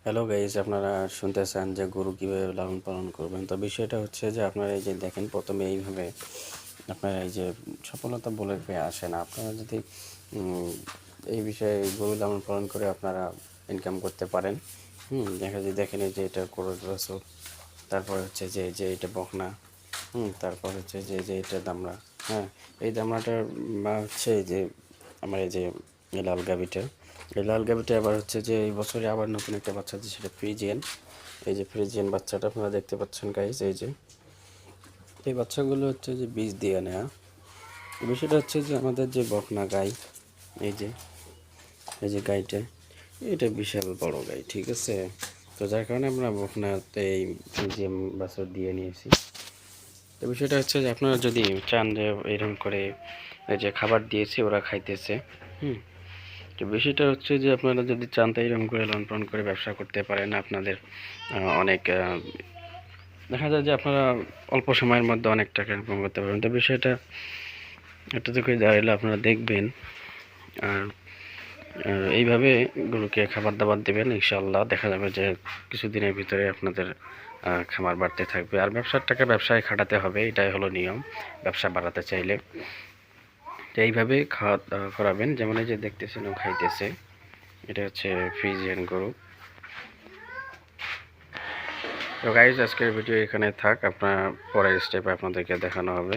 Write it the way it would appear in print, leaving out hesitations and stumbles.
Hello guys, আপনারা শুনতেছেন যে গরু কীভাবে লালন পালন করবেন। তো বিষয়টা হচ্ছে যে আপনারা এই যে দেখেন, প্রথমে এইভাবে আপনারা এই যে সফলতা বলে পেয়ে আসে না। আপনারা যদি এই বিষয়ে গরু লালন পালন করে আপনারা ইনকাম করতে পারেন। দেখা যায়, দেখেন এই যে এটা গরুর রসুল, তারপর হচ্ছে যে এটা বকনা, তারপর হচ্ছে যে এটা দামড়া। হ্যাঁ, এই দামড়াটার মা হচ্ছে এই যে আমার এই যে লাল গাভিটা। এই লাল গাভিটা আবার হচ্ছে যে এই বছরে আবার নতুন একটা বাচ্চা আছে, সেটা ফ্রিজিয়ান। এই যে ফ্রিজিয়ান বাচ্চাটা আপনারা দেখতে পাচ্ছেন গাইস, এই যে এই বাচ্চাগুলো হচ্ছে যে বীজ দিয়ে নেওয়া। বিষয়টা হচ্ছে যে আমাদের যে বকনা গাই, এই যে এই যে গাইটা, এটা বিশাল বড় গাই, ঠিক আছে। তো যার কারণে আমরা বকনাতে এই ফ্রিজিয়ান বাছুর দিয়ে নিয়েছি। তো বিষয়টা হচ্ছে যে আপনারা যদি চান যে এরকম করে এই যে খাবার দিয়েছি ওরা খাইতেছে। তো বিষয়টা হচ্ছে যে আপনারা যদি চান তো এরকম করে লালন পালন করে ব্যবসা করতে পারেন। আপনাদের অনেক দেখা যায় যে আপনারা অল্প সময়ের মধ্যে অনেক টাকা ইনকাম করতে পারবেন। তো বিষয়টা এটা থেকে দাঁড়ালে আপনারা দেখবেন। আর এইভাবে গরুকে খাবার দাবার দেবেন, ইনশাআল্লাহ দেখা যাবে যে কিছুদিনের ভিতরে আপনাদের খামার বাড়তে থাকবে। আর ব্যবসার টাকা ব্যবসায় খাটাতে হবে, এটাই হলো নিয়ম ব্যবসা বাড়াতে চাইলে। তো এইভাবে খাওয়া দাওয়া করাবেন। যেমন এই যে দেখতেছেন ও খাইতেছে, এটা হচ্ছে ফ্রিজিয়ান গরু। তো গাইজ, আজকের ভিডিও এখানে থাক, আপনার পরের স্টেপে আপনাদেরকে দেখানো হবে।